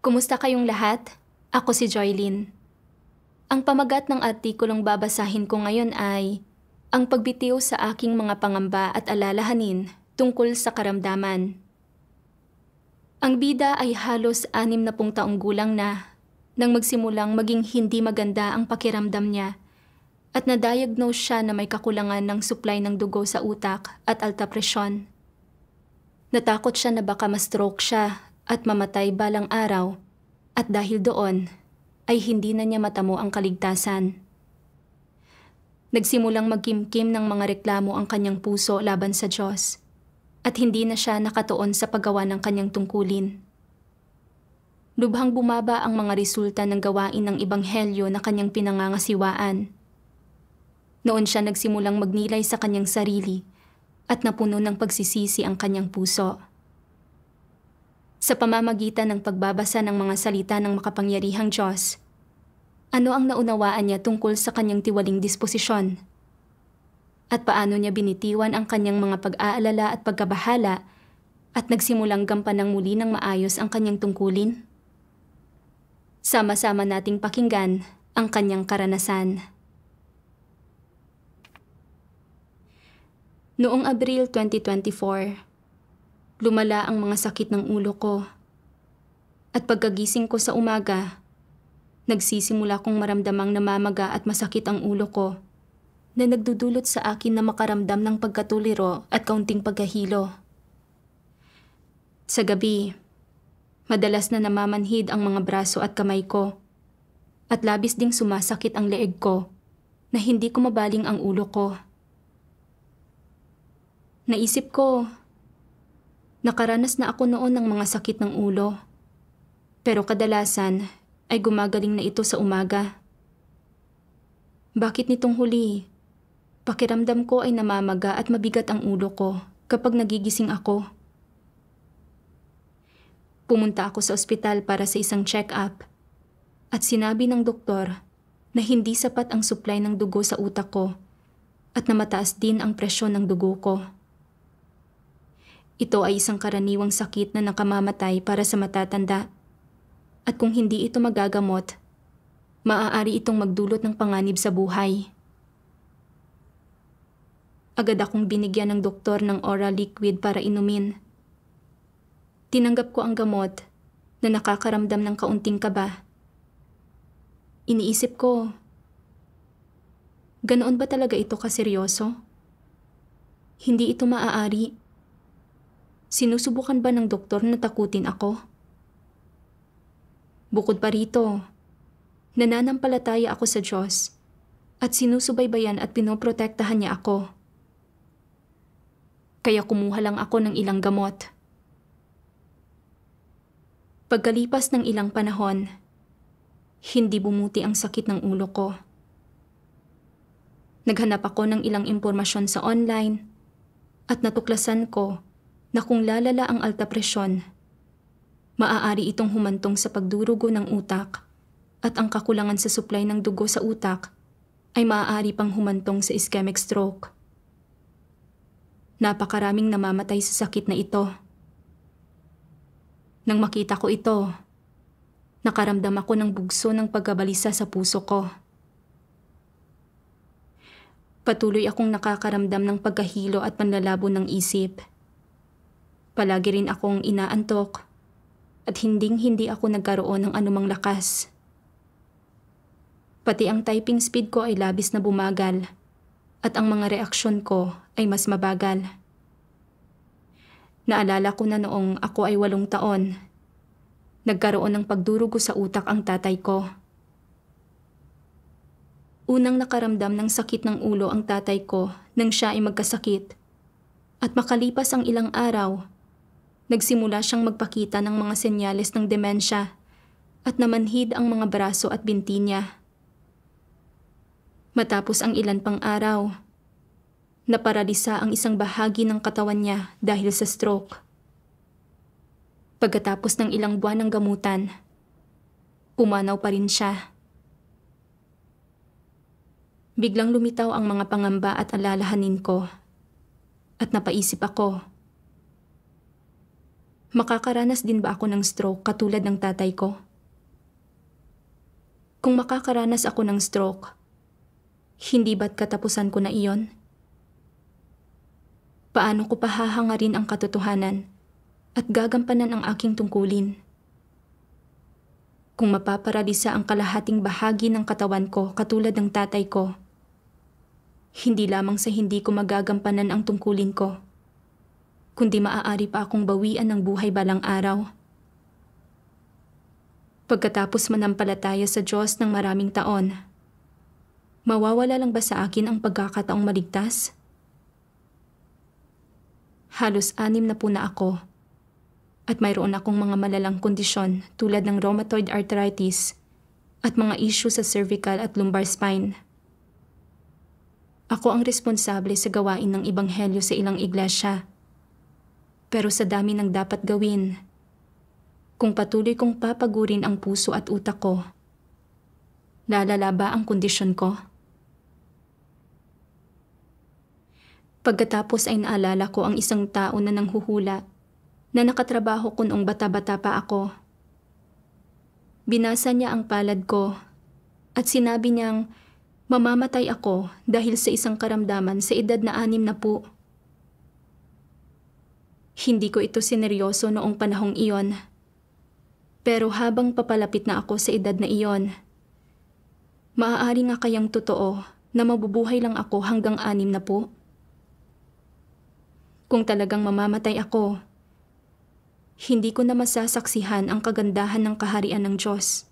Kumusta kayong lahat? Ako si Joylyn. Ang pamagat ng artikulong babasahin ko ngayon ay ang pagbitiw sa aking mga pangamba at alalahanin tungkol sa karamdaman. Ang bida ay halos 60 taong gulang na nang magsimulang maging hindi maganda ang pakiramdam niya at na-diagnose siya na may kakulangan ng supply ng dugo sa utak at alta presyon. Natakot siya na baka ma-stroke siya at mamatay balang araw at dahil doon ay hindi na niya matamo ang kaligtasan. Nagsimulang magkimkim ng mga reklamo ang kanyang puso laban sa Diyos at hindi na siya nakatuon sa paggawa ng kanyang tungkulin. Lubhang bumaba ang mga resulta ng gawain ng ebanghelyo na kanyang pinangangasiwaan. Noon siya nagsimulang magnilay sa kanyang sarili at napuno ng pagsisisi ang kanyang puso. Sa pamamagitan ng pagbabasa ng mga salita ng makapangyarihang Diyos, ano ang naunawaan niya tungkol sa kanyang tiwaling disposisyon? At paano niya binitiwan ang kanyang mga pag-aalala at pagkabahala at nagsimulang gampanan muli ng maayos ang kanyang tungkulin? Sama-sama nating pakinggan ang kanyang karanasan. Noong Abril 2024, lumala ang mga sakit ng ulo ko. At pagkagising ko sa umaga, nagsisimula kong maramdamang namamaga at masakit ang ulo ko na nagdudulot sa akin na makaramdam ng pagkatuliro at kaunting pagkahilo. Sa gabi, madalas na namamanhid ang mga braso at kamay ko at labis ding sumasakit ang leeg ko na hindi ko mabaling ang ulo ko. Naisip ko, nakaranas na ako noon ng mga sakit ng ulo, pero kadalasan ay gumagaling na ito sa umaga. Bakit nitong huli? Pakiramdam ko ay namamaga at mabigat ang ulo ko kapag nagigising ako. Pumunta ako sa ospital para sa isang check-up at sinabi ng doktor na hindi sapat ang supply ng dugo sa utak ko at na mataas din ang presyon ng dugo ko. Ito ay isang karaniwang sakit na nakamamatay para sa matatanda at kung hindi ito magagamot, maaari itong magdulot ng panganib sa buhay. Agad akong binigyan ng doktor ng oral liquid para inumin. Tinanggap ko ang gamot na nakakaramdam ng kaunting kaba. Iniisip ko, ganoon ba talaga ito kaseryoso? Hindi ito maaari. Sinusubukan ba ng doktor na takutin ako? Bukod pa rito, nananampalataya ako sa Diyos at sinusubaybayan at pinoprotektahan niya ako. Kaya kumuha lang ako ng ilang gamot. Pagkalipas ng ilang panahon, hindi bumuti ang sakit ng ulo ko. Naghanap ako ng ilang impormasyon sa online at natuklasan ko na kung lalala ang alta presyon, maaari itong humantong sa pagdurugo ng utak at ang kakulangan sa supply ng dugo sa utak ay maaari pang humantong sa ischemic stroke. Napakaraming namamatay sa sakit na ito. Nang makita ko ito, nakaramdam ako ng bugso ng pagkabalisa sa puso ko. Patuloy akong nakakaramdam ng pagkahilo at panlalabo ng isip. Palagi rin akong inaantok at hinding-hindi ako nagkaroon ng anumang lakas. Pati ang typing speed ko ay labis na bumagal at ang mga reaksyon ko ay mas mabagal. Naalala ko na noong ako ay 8 taon, nagkaroon ng pagdurugo sa utak ang tatay ko. Unang nakaramdam ng sakit ng ulo ang tatay ko nang siya ay magkasakit at makalipas ang ilang araw, nagsimula siyang magpakita ng mga senyales ng demensya at namanhid ang mga braso at binti niya. Matapos ang ilan pang araw, naparalisa ang isang bahagi ng katawan niya dahil sa stroke. Pagkatapos ng ilang buwan ng gamutan, pumanaw pa rin siya. Biglang lumitaw ang mga pangamba at alalahanin ko at napaisip ako, Makakaranas din ba ako ng stroke katulad ng tatay ko? Kung makakaranas ako ng stroke, hindi ba't katapusan ko na iyon? Paano ko pa hahangarin ang katotohanan at gagampanan ang aking tungkulin? Kung mapaparalisa ang kalahating bahagi ng katawan ko katulad ng tatay ko, hindi lamang sa hindi ko magagampanan ang tungkulin ko, kundi maaari pa akong bawian ng buhay balang araw. Pagkatapos manampalataya sa Diyos ng maraming taon, mawawala lang ba sa akin ang pagkakataong maligtas? Halos 6 na po na ako at mayroon akong mga malalang kondisyon tulad ng rheumatoid arthritis at mga issue sa cervical at lumbar spine. Ako ang responsable sa gawain ng ebanghelyo sa ilang iglesia. Pero sa dami ng dapat gawin, kung patuloy kong papagurin ang puso at utak ko, lalala ba ang kondisyon ko? Pagkatapos ay naalala ko ang isang tao na nanghuhula na nakatrabaho ko noong bata-bata pa ako. Binasa niya ang palad ko at sinabi niyang mamamatay ako dahil sa isang karamdaman sa edad na 6 na po. Hindi ko ito sineryoso noong panahong iyon. Pero habang papalapit na ako sa edad na iyon, maaari nga kayang totoo na mabubuhay lang ako hanggang 6 na po. Kung talagang mamamatay ako, hindi ko na masasaksihan ang kagandahan ng kaharian ng Diyos.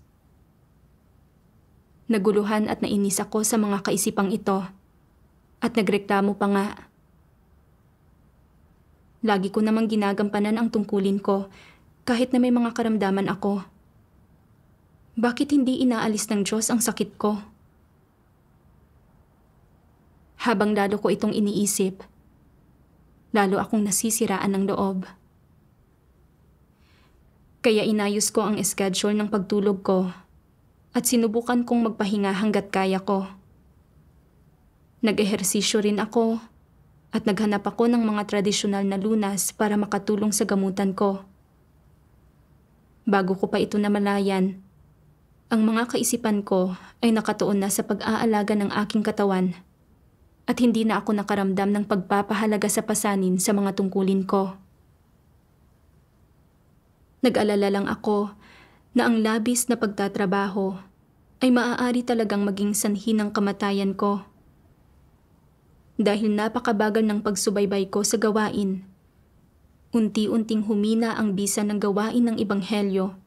Naguluhan at nainis ako sa mga kaisipang ito at nagreklamo pa nga. Lagi ko namang ginagampanan ang tungkulin ko kahit na may mga karamdaman ako. Bakit hindi inaalis ng Diyos ang sakit ko? Habang lalo ko itong iniisip, lalo akong nasisiraan ng loob. Kaya inayos ko ang schedule ng pagtulog ko at sinubukan kong magpahinga hanggat kaya ko. Nag-ehersisyo rin ako at naghanap ako ng mga tradisyonal na lunas para makatulong sa gamutan ko. Bago ko pa ito namalayan, ang mga kaisipan ko ay nakatuon na sa pag-aalaga ng aking katawan at hindi na ako nakaramdam ng pagpapahalaga sa pasanin sa mga tungkulin ko. Nag-alala lang ako na ang labis na pagtatrabaho ay maaari talagang maging sanhi ng kamatayan ko. Dahil napakabagal ng pagsubaybay ko sa gawain, unti-unting humina ang bisa ng gawain ng ebanghelyo.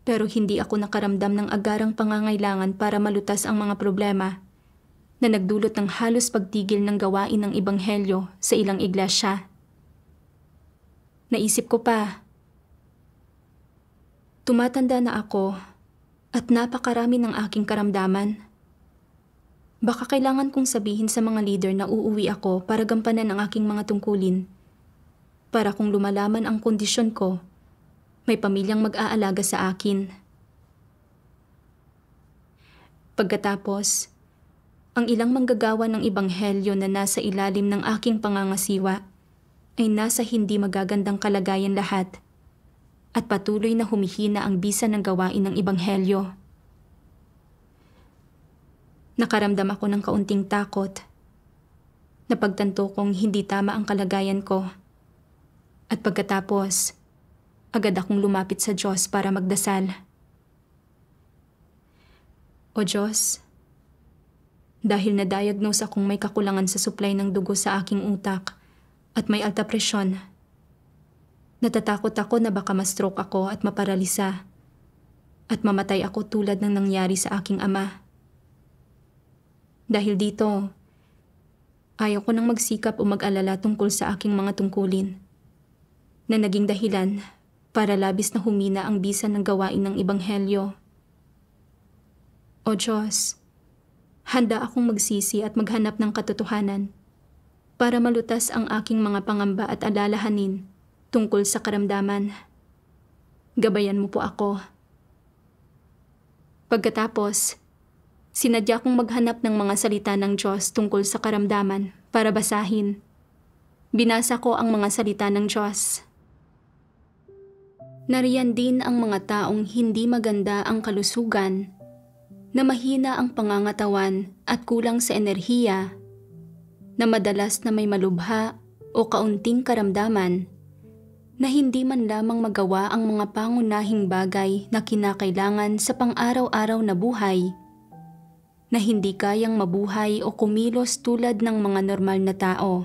Pero hindi ako nakaramdam ng agarang pangangailangan para malutas ang mga problema na nagdulot ng halos pagtigil ng gawain ng ebanghelyo sa ilang iglesia. Naisip ko pa, tumatanda na ako at napakarami ng aking karamdaman. Baka kailangan kong sabihin sa mga leader na uuwi ako para gampanan ang aking mga tungkulin. Para kung lumalaman ang kondisyon ko, may pamilyang mag-aalaga sa akin. Pagkatapos, ang ilang manggagawa ng ebanghelyo na nasa ilalim ng aking pangangasiwa ay nasa hindi magagandang kalagayan lahat at patuloy na humihina ang bisa ng gawain ng ebanghelyo. Nakaramdam ako ng kaunting takot. Napagtanto kong hindi tama ang kalagayan ko. At pagkatapos, agad akong lumapit sa Diyos para magdasal. O Diyos, dahil na-diagnose akong may kakulangan sa supply ng dugo sa aking utak at may alta presyon, natatakot ako na baka ma-stroke ako at maparalisa at mamatay ako tulad ng nangyari sa aking ama. Dahil dito, ayaw ko nang magsikap o mag-alala tungkol sa aking mga tungkulin na naging dahilan para labis na humina ang bisa ng gawain ng ebanghelyo. O Diyos, handa akong magsisi at maghanap ng katotohanan para malutas ang aking mga pangamba at alalahanin tungkol sa karamdaman. Gabayan mo po ako. Pagkatapos, sinadya kong maghanap ng mga salita ng Diyos tungkol sa karamdaman para basahin. Binasa ko ang mga salita ng Diyos. Nariyan din ang mga taong hindi maganda ang kalusugan, na mahina ang pangangatawan at kulang sa enerhiya, na madalas na may malubha o kaunting karamdaman, na hindi man lamang magawa ang mga pangunahing bagay na kinakailangan sa pang-araw-araw na buhay, na hindi kayang mabuhay o kumilos tulad ng mga normal na tao.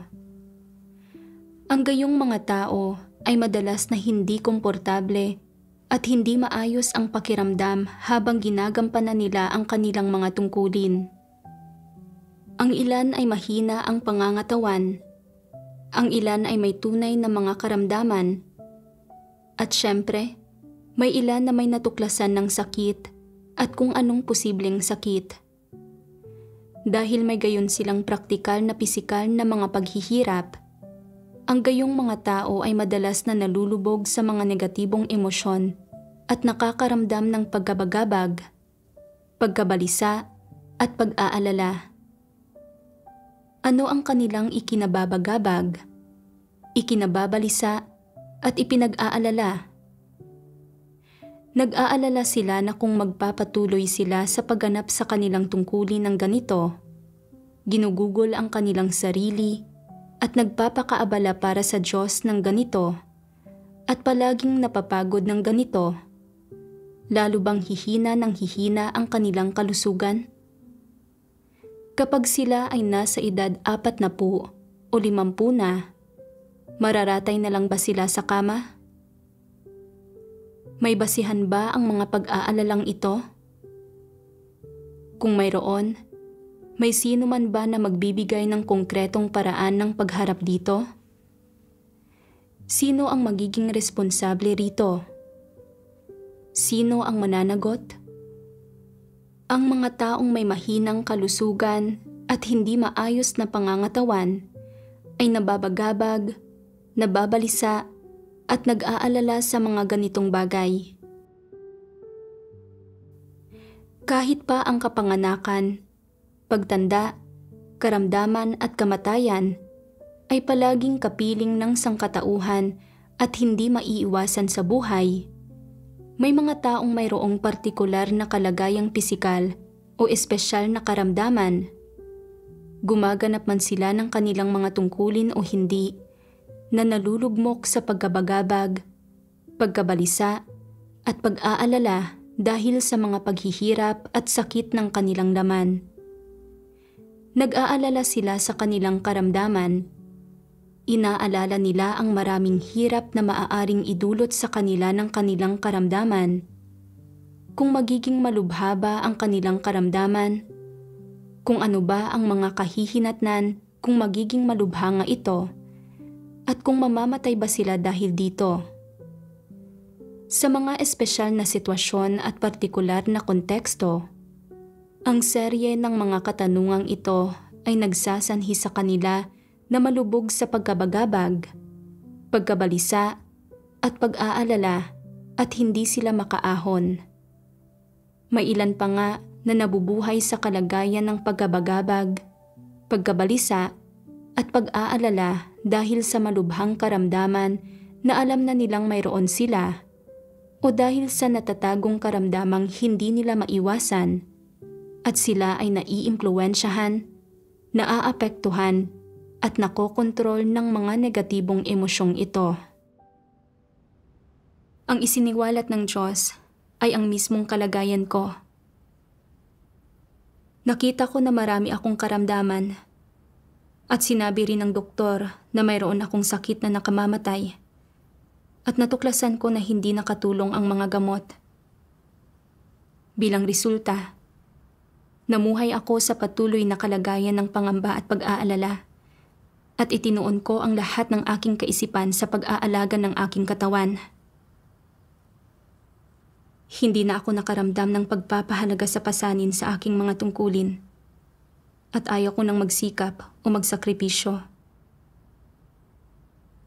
Ang gayong mga tao ay madalas na hindi komportable at hindi maayos ang pakiramdam habang ginagampanan nila ang kanilang mga tungkulin. Ang ilan ay mahina ang pangangatawan, ang ilan ay may tunay na mga karamdaman, at syempre, may ilan na may natuklasan ng sakit at kung anong posibleng sakit. Dahil may gayon silang praktikal na pisikal na mga paghihirap, ang gayong mga tao ay madalas na nalulubog sa mga negatibong emosyon at nakakaramdam ng paggabagabag, pagkabalisa at pag-aalala. Ano ang kanilang ikinababagabag, ikinababalisa at ipinag-aalala? Nag-aalala sila na kung magpapatuloy sila sa pagganap sa kanilang tungkulin ng ganito, ginugugol ang kanilang sarili at nagpapakaabala para sa Diyos ng ganito, at palaging napapagod ng ganito, lalo bang hihina ng hihina ang kanilang kalusugan? Kapag sila ay nasa edad 40 o 50 na, mararatay na lang ba sila sa kama? May basihan ba ang mga pag-aalalang ito? Kung mayroon, may sino man ba na magbibigay ng konkretong paraan ng pagharap dito? Sino ang magiging responsable rito? Sino ang mananagot? Ang mga taong may mahinang kalusugan at hindi maayos na pangangatawan ay nababagabag, nababalisa at nag-aalala sa mga ganitong bagay. Kahit pa ang kapanganakan, pagtanda, karamdaman at kamatayan ay palaging kapiling ng sangkatauhan at hindi maiiwasan sa buhay, may mga taong mayroong partikular na kalagayang pisikal o espesyal na karamdaman. Gumaganap man sila ng kanilang mga tungkulin o hindi, na nalulugmok sa pagkabagabag, pagkabalisa at pag-aalala dahil sa mga paghihirap at sakit ng kanilang laman. Nag-aalala sila sa kanilang karamdaman. Inaalala nila ang maraming hirap na maaaring idulot sa kanila ng kanilang karamdaman. Kung magiging malubha ba ang kanilang karamdaman, kung ano ba ang mga kahihinatnan kung magiging malubha nga ito, at kung mamamatay ba sila dahil dito. Sa mga espesyal na sitwasyon at partikular na konteksto, ang serye ng mga katanungang ito ay nagsasanhi sa kanila na malubog sa pagkabagabag, pagkabalisa at pag-aalala at hindi sila makaahon. May ilan pa nga na nabubuhay sa kalagayan ng pagkabagabag, pagkabalisa at pag-aalala dahil sa malubhang karamdaman na alam na nilang mayroon sila o dahil sa natatagong karamdamang hindi nila maiwasan at sila ay naiimpluwensyahan, naaapektuhan at nakokontrol ng mga negatibong emosyong ito. Ang isiniwalat ng Diyos ay ang mismong kalagayan ko. Nakita ko na marami akong karamdaman at sinabi rin ng doktor na mayroon akong sakit na nakamamatay at natuklasan ko na hindi nakatulong ang mga gamot. Bilang resulta, namuhay ako sa patuloy na kalagayan ng pangamba at pag-aalala at itinuon ko ang lahat ng aking kaisipan sa pag-aalaga ng aking katawan. Hindi na ako nakaramdam ng pagpapahalaga sa pasanin sa aking mga tungkulin at ayaw ko nang magsikap o magsakripisyo.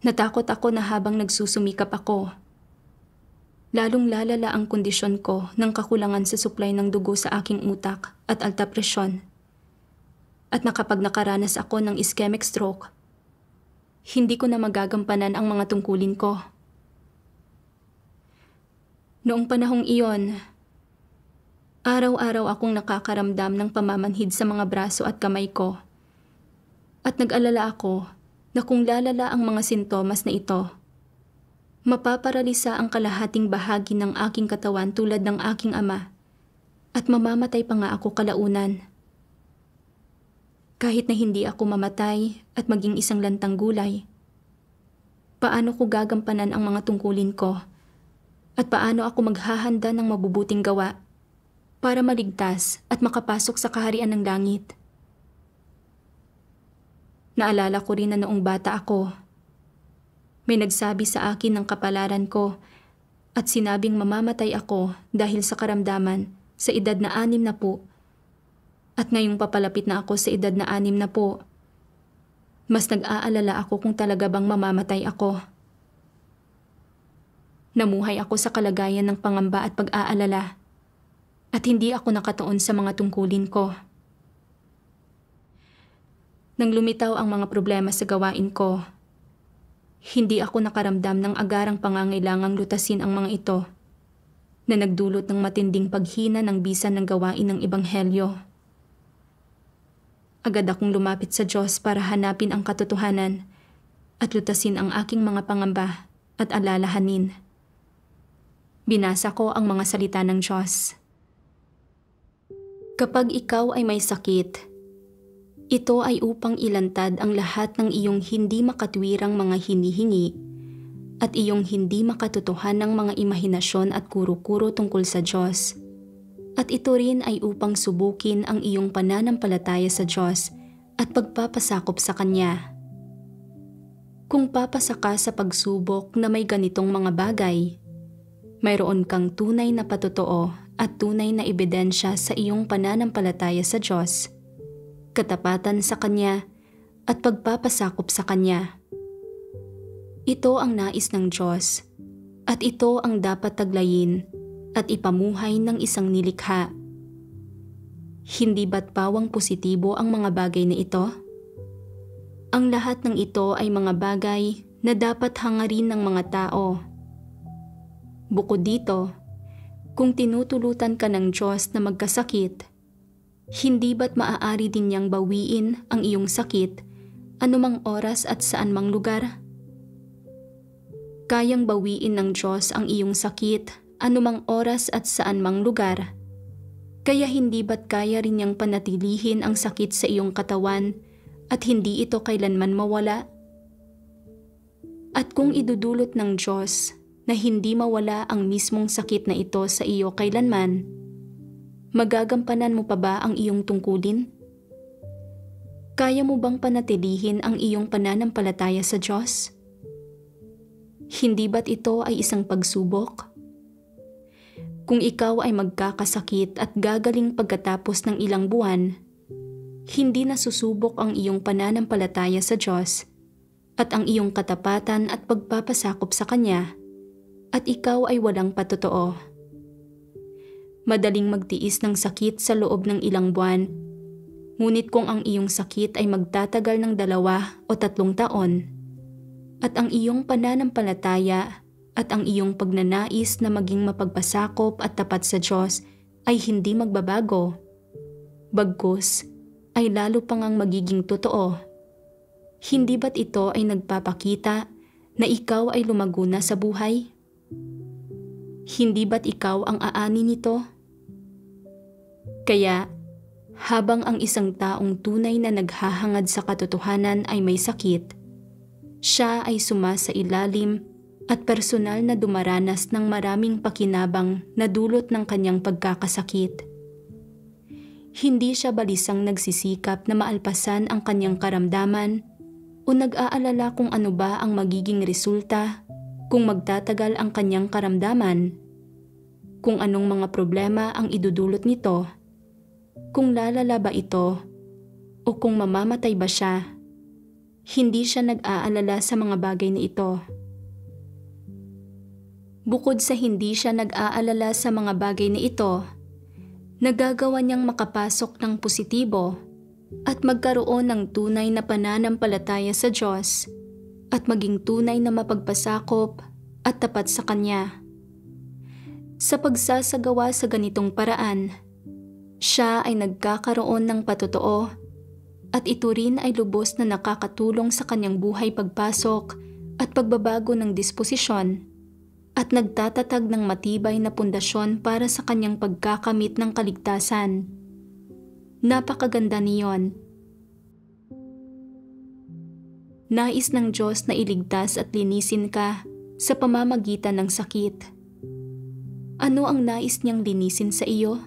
Natakot ako na habang nagsusumikap ako, lalong lalala ang kondisyon ko ng kakulangan sa supply ng dugo sa aking utak at alta presyon. At na kapag nakaranas ako ng ischemic stroke, hindi ko na magagampanan ang mga tungkulin ko. Noong panahong iyon, araw-araw akong nakakaramdam ng pamamanhid sa mga braso at kamay ko. At nag-alala ako na kung lalala ang mga sintomas na ito, mapaparalisa ang kalahating bahagi ng aking katawan tulad ng aking ama at mamamatay pa nga ako kalaunan. Kahit na hindi ako mamatay at maging isang lantang gulay, paano ko gagampanan ang mga tungkulin ko at paano ako maghahanda ng mabubuting gawa para maligtas at makapasok sa kaharian ng langit? Naalala ko rin na noong bata ako, may nagsabi sa akin ng kapalaran ko at sinabing mamamatay ako dahil sa karamdaman sa edad na 60. At ngayong papalapit na ako sa edad na 60, mas nag-aalala ako kung talaga bang mamamatay ako. Namuhay ako sa kalagayan ng pangamba at pag-aalala at hindi ako nakatuon sa mga tungkulin ko. Nang lumitaw ang mga problema sa gawain ko, hindi ako nakaramdam ng agarang pangangailangang lutasin ang mga ito na nagdulot ng matinding paghina ng bisa ng gawain ng Ebanghelyo. Agad akong lumapit sa Diyos para hanapin ang katotohanan at lutasin ang aking mga pangamba at alalahanin. Binasa ko ang mga salita ng Diyos. Kapag ikaw ay may sakit, ito ay upang ilantad ang lahat ng iyong hindi makatwirang mga hinihingi at iyong hindi makatotohanang mga imahinasyon at kuro-kuro tungkol sa Diyos. At ito rin ay upang subukin ang iyong pananampalataya sa Diyos at pagpapasakop sa Kanya. Kung papasa ka sa pagsubok na may ganitong mga bagay, mayroon kang tunay na patotoo at tunay na ebidensya sa iyong pananampalataya sa Diyos, katapatan sa Kanya at pagpapasakop sa Kanya. Ito ang nais ng Diyos at ito ang dapat taglayin at ipamuhay ng isang nilikha. Hindi ba't pawang positibo ang mga bagay na ito? Ang lahat ng ito ay mga bagay na dapat hangarin ng mga tao. Bukod dito, kung tinutulutan ka ng Diyos na magkasakit, hindi ba't maaari din niyang bawiin ang iyong sakit anumang oras at saan mang lugar? Kayang bawiin ng Diyos ang iyong sakit anumang oras at saan mang lugar. Kaya hindi ba't kaya rin niyang panatilihin ang sakit sa iyong katawan at hindi ito kailanman mawala? At kung idudulot ng Diyos na hindi mawala ang mismong sakit na ito sa iyo kailanman, magagampanan mo pa ba ang iyong tungkulin? Kaya mo bang panatilihin ang iyong pananampalataya sa Diyos? Hindi ba't ito ay isang pagsubok? Kung ikaw ay magkakasakit at gagaling pagkatapos ng ilang buwan, hindi na susubok ang iyong pananampalataya sa Diyos at ang iyong katapatan at pagpapasakop sa Kanya, at ikaw ay walang patotoo. Madaling magtiis ng sakit sa loob ng ilang buwan, ngunit kung ang iyong sakit ay magtatagal ng 2 o 3 taon, at ang iyong pananampalataya at ang iyong pagnanais na maging mapagpasakop at tapat sa Diyos ay hindi magbabago, bagkus ay lalo pang ang magiging totoo, hindi ba't ito ay nagpapakita na ikaw ay lumago na sa buhay? Hindi ba't ikaw ang aani nito? Kaya, habang ang isang taong tunay na naghahangad sa katotohanan ay may sakit, siya ay sumasailalim at personal na dumaranas ng maraming pakinabang na dulot ng kanyang pagkakasakit. Hindi siya balisang nagsisikap na maalpasan ang kanyang karamdaman o nag-aalala kung ano ba ang magiging resulta kung magtatagal ang kanyang karamdaman, kung anong mga problema ang idudulot nito, kung lalala ba ito o kung mamamatay ba siya. Hindi siya nag-aalala sa mga bagay na ito. Bukod sa hindi siya nag-aalala sa mga bagay na ito, nagagawa niyang makapasok ng positibo at magkaroon ng tunay na pananampalataya sa Diyos at maging tunay na mapagpasakop at tapat sa Kanya. Sa pagsasagawa sa ganitong paraan, siya ay nagkakaroon ng patotoo at ito rin ay lubos na nakakatulong sa kanyang buhay pagpasok at pagbabago ng disposisyon at nagtatatag ng matibay na pundasyon para sa kanyang pagkakamit ng kaligtasan. Napakaganda niyon. Nais ng Diyos na iligtas at linisin ka sa pamamagitan ng sakit. Ano ang nais niyang linisin sa iyo?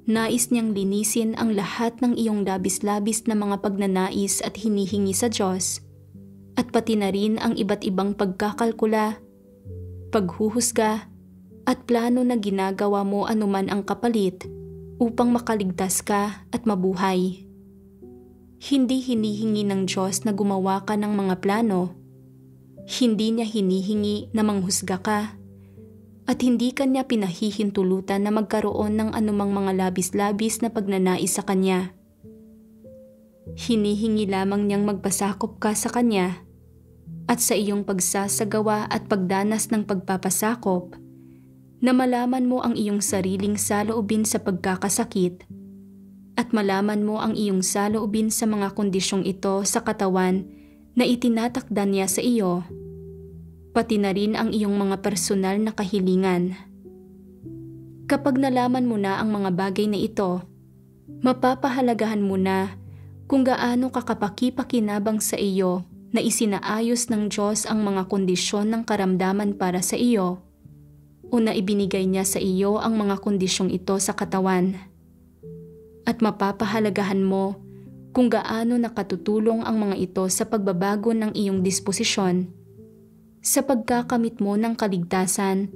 Nais niyang linisin ang lahat ng iyong labis-labis na mga pagnanais at hinihingi sa Diyos, at pati na rin ang iba't ibang pagkakalkula, paghuhusga, at plano na ginagawa mo anuman ang kapalit upang makaligtas ka at mabuhay. Hindi hinihingi ng Diyos na gumawa ka ng mga plano. Hindi niya hinihingi na manghusga ka. At hindi kanya pinahihintulutan na magkaroon ng anumang mga labis-labis na pagnanais sa kanya. Hinihingi lamang niyang magpasakop ka sa kanya at sa iyong pagsasagawa at pagdanas ng pagpapasakop na malaman mo ang iyong sariling saloobin sa pagkakasakit at malaman mo ang iyong saloobin sa mga kondisyong ito sa katawan na itinatakda niya sa iyo, pati na rin ang iyong mga personal na kahilingan. Kapag nalaman mo na ang mga bagay na ito, mapapahalagahan mo na kung gaano kakapaki-pakinabang sa iyo na isinaayos ng Diyos ang mga kondisyon ng karamdaman para sa iyo o na ibinigay niya sa iyo ang mga kondisyong ito sa katawan. At mapapahalagahan mo kung gaano nakatutulong ang mga ito sa pagbabago ng iyong disposisyon, sa pagkakamit mo ng kaligtasan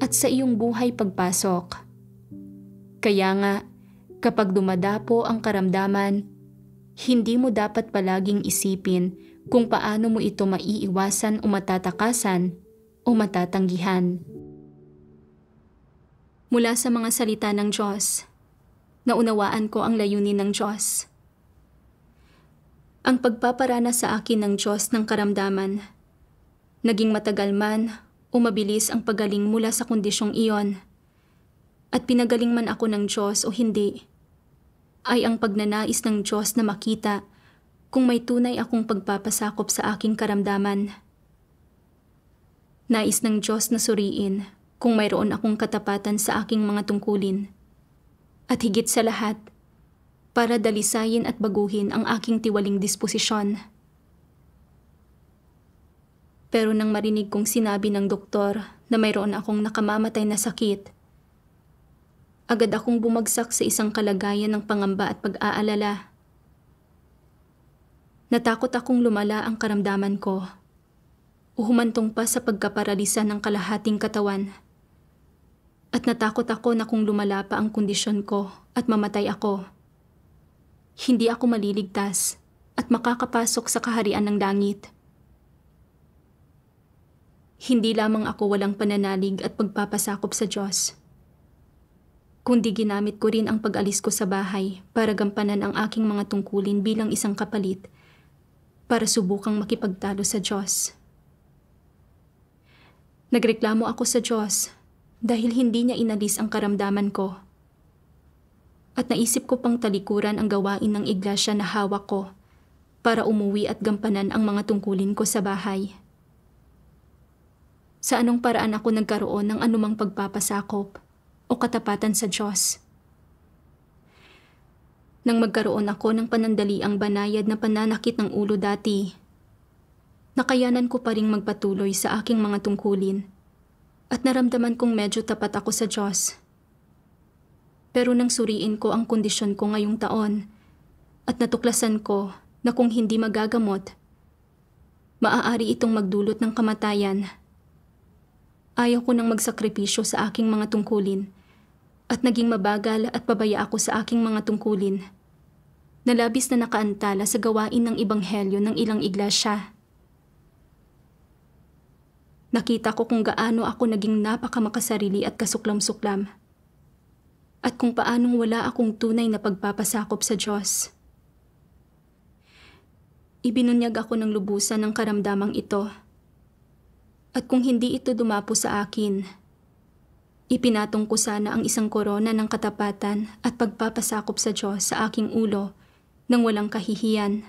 at sa iyong buhay pagpasok. Kaya nga, kapag dumadapo ang karamdaman, hindi mo dapat palaging isipin kung paano mo ito maiiwasan o matatakasan o matatanggihan. Mula sa mga salita ng Diyos, naunawaan ko ang layunin ng Diyos. Ang pagpaparana sa akin ng Diyos ng karamdaman, naging matagal man o mabilis ang pagaling mula sa kondisyong iyon, at pinagaling man ako ng Diyos o hindi, ay ang pagnanais ng Diyos na makita kung may tunay akong pagpapasakop sa aking karamdaman. Nais ng Diyos na suriin kung mayroon akong katapatan sa aking mga tungkulin, at higit sa lahat, para dalisayin at baguhin ang aking tiwaling disposisyon. Pero nang marinig kong sinabi ng doktor na mayroon akong nakamamatay na sakit, agad akong bumagsak sa isang kalagayan ng pangamba at pag-aalala. Natakot akong lumala ang karamdaman ko o humantong pa sa pagkaparalisa ng kalahating katawan. At natakot ako na kung lumala pa ang kondisyon ko at mamatay ako, hindi ako maliligtas at makakapasok sa kaharian ng langit. Hindi lamang ako walang pananalig at pagpapasakop sa Diyos, kundi ginamit ko rin ang pag-alis ko sa bahay para gampanan ang aking mga tungkulin bilang isang kapalit para subukang makipagtalo sa Diyos. Nagreklamo ako sa Diyos dahil hindi niya inalis ang karamdaman ko. At naisip ko pang talikuran ang gawain ng iglesia na hawak ko para umuwi at gampanan ang mga tungkulin ko sa bahay. Sa anong paraan ako nagkaroon ng anumang pagpapasakop o katapatan sa Diyos? Nang magkaroon ako ng panandaliang banayad na pananakit ng ulo dati, nakayanan ko pa ring magpatuloy sa aking mga tungkulin at naramdaman kong medyo tapat ako sa Diyos. Pero nang suriin ko ang kondisyon ko ngayong taon at natuklasan ko na kung hindi magagamot, maaari itong magdulot ng kamatayan, ayaw ko nang magsakripisyo sa aking mga tungkulin at naging mabagal at pabaya ako sa aking mga tungkulin na labis na nakaantala sa gawain ng ebanghelyo ng ilang iglesia. Nakita ko kung gaano ako naging napakamakasarili at kasuklam-suklam at kung paanong wala akong tunay na pagpapasakop sa Diyos. Ibinunyag ako ng lubusan ng karamdamang ito. At kung hindi ito dumapo sa akin, Ipinatong ko sana ang isang korona ng katapatan at pagpapasakop sa Diyos sa aking ulo nang walang kahihiyan.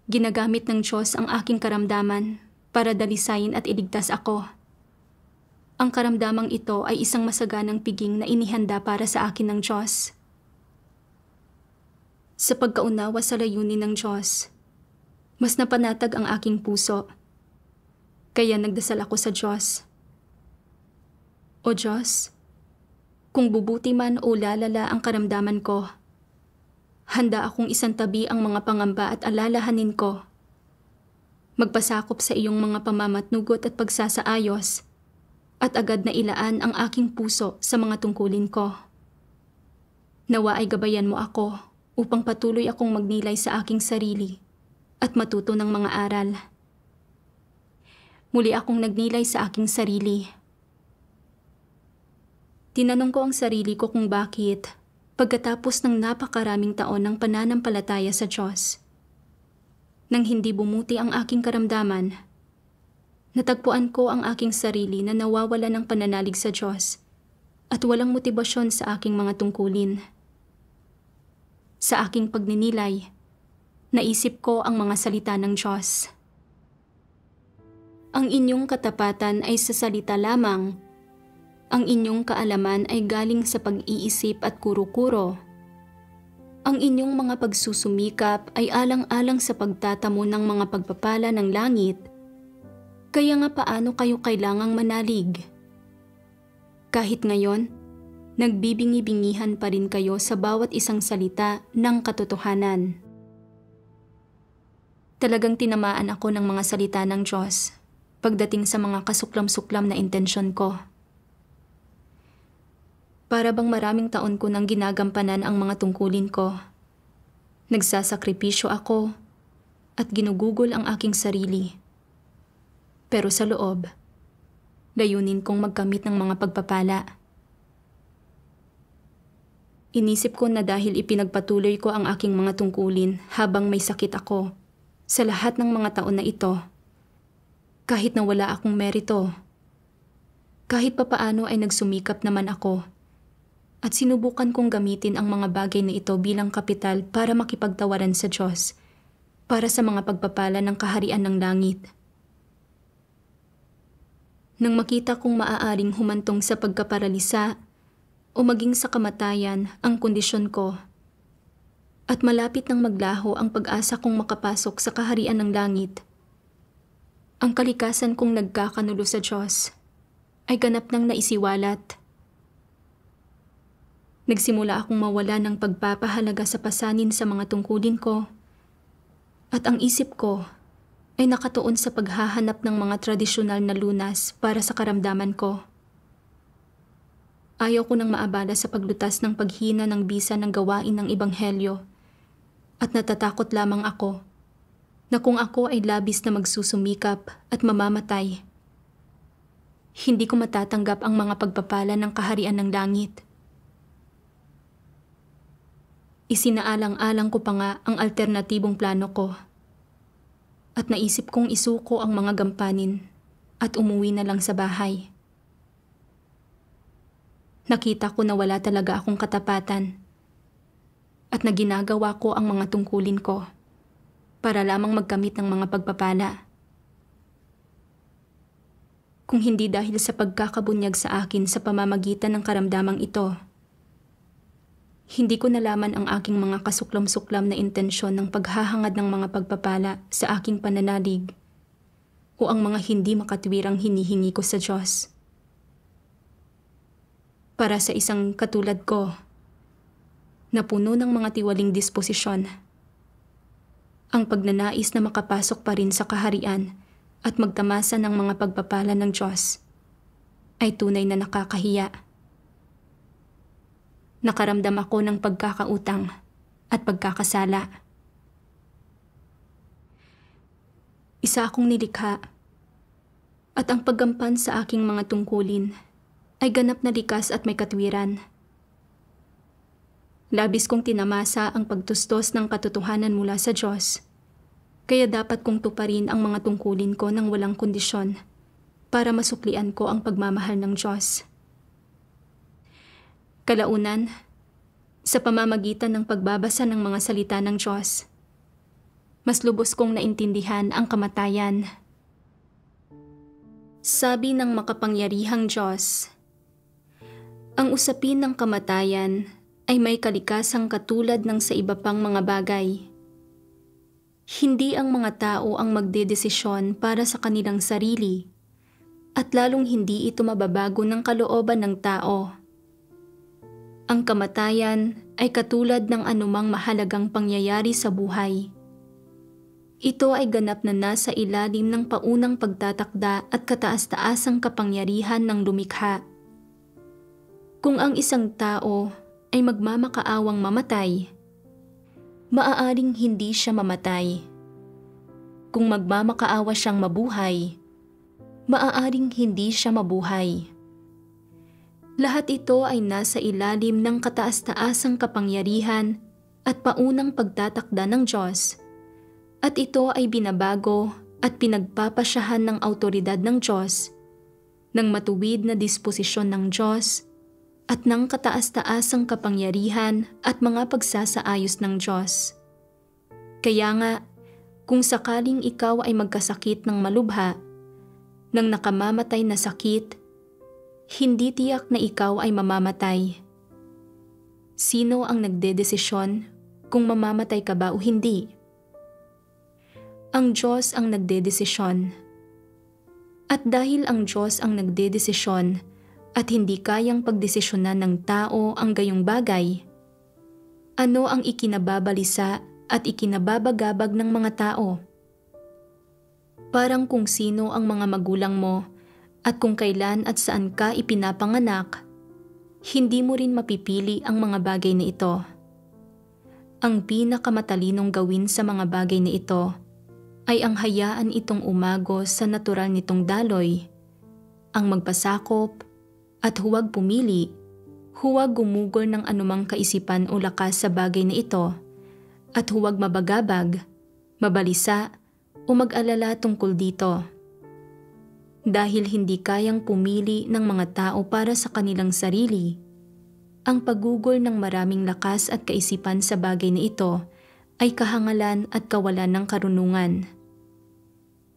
Ginagamit ng Diyos ang aking karamdaman para dalisayin at iligtas ako. Ang karamdamang ito ay isang masaganang piging na inihanda para sa akin ng Diyos. Sa pagkaunawa sa layunin ng Diyos, mas napanatag ang aking puso. Kaya nagdasal ako sa Diyos. O Diyos, kung bubuti man o lalala ang karamdaman ko, handa akong isantabi ang mga pangamba at alalahanin ko. Magpasakop sa iyong mga pamamatnugot at pagsasaayos, at agad na ilaan ang aking puso sa mga tungkulin ko. Nawa ay gabayan mo ako upang patuloy akong magnilay sa aking sarili at matuto ng mga aral. Muli akong nagnilay sa aking sarili. Tinanong ko ang sarili ko kung bakit, pagkatapos ng napakaraming taon ng pananampalataya sa Diyos, nang hindi bumuti ang aking karamdaman, natagpuan ko ang aking sarili na nawawala ng pananalig sa Diyos at walang motibasyon sa aking mga tungkulin. Sa aking pagninilay, naisip ko ang mga salita ng Diyos. Ang inyong katapatan ay sa salita lamang. Ang inyong kaalaman ay galing sa pag-iisip at kuro-kuro. Ang inyong mga pagsusumikap ay alang-alang sa pagtatamo ng mga pagpapala ng langit. Kaya nga paano kayo kailangang manalig? Kahit ngayon, nagbibingi-bingihan pa rin kayo sa bawat isang salita ng katotohanan. Talagang tinamaan ako ng mga salita ng Diyos pagdating sa mga kasuklam-suklam na intensyon ko. Para bang maraming taon ko nang ginagampanan ang mga tungkulin ko. Nagsasakripisyo ako at ginugugol ang aking sarili. Pero sa loob, layunin kong magkamit ng mga pagpapala. Inisip ko na dahil ipinagpatuloy ko ang aking mga tungkulin habang may sakit ako sa lahat ng mga taon na ito, kahit na wala akong merito, kahit papaano ay nagsumikap naman ako, at sinubukan kong gamitin ang mga bagay na ito bilang kapital para makipagtawaran sa Diyos, para sa mga pagpapala ng kaharian ng langit. Nang makita kong maaaring humantong sa pagkaparalisa o maging sa kamatayan ang kondisyon ko, at malapit nang maglaho ang pag-asa kong makapasok sa kaharian ng langit, ang kalikasan kong nagkakanulo sa Diyos ay ganap nang naisiwalat. Nagsimula akong mawala ng pagpapahalaga sa pasanin sa mga tungkulin ko, at ang isip ko ay nakatuon sa paghahanap ng mga tradisyonal na lunas para sa karamdaman ko. Ayaw ko nang maabala sa paglutas ng paghina ng bisa ng gawain ng Ebanghelyo, at natatakot lamang ako na kung ako ay labis na magsusumikap at mamamatay, hindi ko matatanggap ang mga pagpapala ng kaharian ng langit. Isinaalang-alang ko pa nga ang alternatibong plano ko, at naisip kong isuko ang mga gampanin at umuwi na lang sa bahay. Nakita ko na wala talaga akong katapatan at na ginagawa ko ang mga tungkulin ko para lamang magkamit ng mga pagpapala. Kung hindi dahil sa pagkakabunyag sa akin sa pamamagitan ng karamdamang ito, hindi ko nalaman ang aking mga kasuklam-suklam na intensyon ng paghahangad ng mga pagpapala sa aking pananalig o ang mga hindi makatwirang hinihingi ko sa Diyos. Para sa isang katulad ko, na puno ng mga tiwaling disposisyon, ang pagnanais na makapasok pa rin sa kaharian at magtamasa ng mga pagpapala ng Diyos ay tunay na nakakahiya. Nakaramdam ako ng pagkakautang at pagkakasala. Isa akong nilikha, at ang paggampan sa aking mga tungkulin ay ganap na likas at may katwiran. Labis kong tinamasa ang pagtustos ng katotohanan mula sa Diyos, kaya dapat kong tuparin ang mga tungkulin ko ng walang kondisyon para masuklian ko ang pagmamahal ng Diyos. Kalaunan, sa pamamagitan ng pagbabasa ng mga salita ng Diyos, mas lubos kong naintindihan ang kamatayan. Sabi ng makapangyarihang Diyos, ang usapin ng kamatayan ay may kalikasang katulad ng sa iba pang mga bagay. Hindi ang mga tao ang magdedesisyon para sa kanilang sarili, at lalong hindi ito mababago ng kalooban ng tao. Ang kamatayan ay katulad ng anumang mahalagang pangyayari sa buhay. Ito ay ganap na nasa ilalim ng paunang pagtatakda at kataas-taasang kapangyarihan ng lumikha. Kung ang isang tao ay magmamakaawang mamatay, maaaring hindi siya mamatay. Kung magmamakaawa siyang mabuhay, maaaring hindi siya mabuhay. Lahat ito ay nasa ilalim ng kataas-taasang kapangyarihan at paunang pagtatakda ng Diyos, at ito ay binabago at pinagpapasyahan ng awtoridad ng Diyos, ng matuwid na disposisyon ng Diyos, at ng kataas-taasang kapangyarihan at mga pagsasaayos ng Diyos. Kaya nga, kung sakaling ikaw ay magkasakit ng malubha, ng nakamamatay na sakit, hindi tiyak na ikaw ay mamamatay. Sino ang nagdedesisyon kung mamamatay ka ba o hindi? Ang Diyos ang nagdedesisyon. At dahil ang Diyos ang nagdedesisyon at hindi kayang pagdesisyonan ng tao ang gayong bagay, ano ang ikinababalisa at ikinababagabag ng mga tao? Parang kung sino ang mga magulang mo at kung kailan at saan ka ipinapanganak, hindi mo rin mapipili ang mga bagay na ito. Ang pinakamatalinong gawin sa mga bagay na ito ay ang hayaan itong umagos sa natural nitong daloy, ang magpasakop at huwag pumili, huwag gumugol ng anumang kaisipan o lakas sa bagay na ito, at huwag mabagabag, mabalisa o mag-alala tungkol dito. Dahil hindi kayang pumili ng mga tao para sa kanilang sarili, ang pagugol ng maraming lakas at kaisipan sa bagay na ito ay kahangalan at kawalan ng karunungan.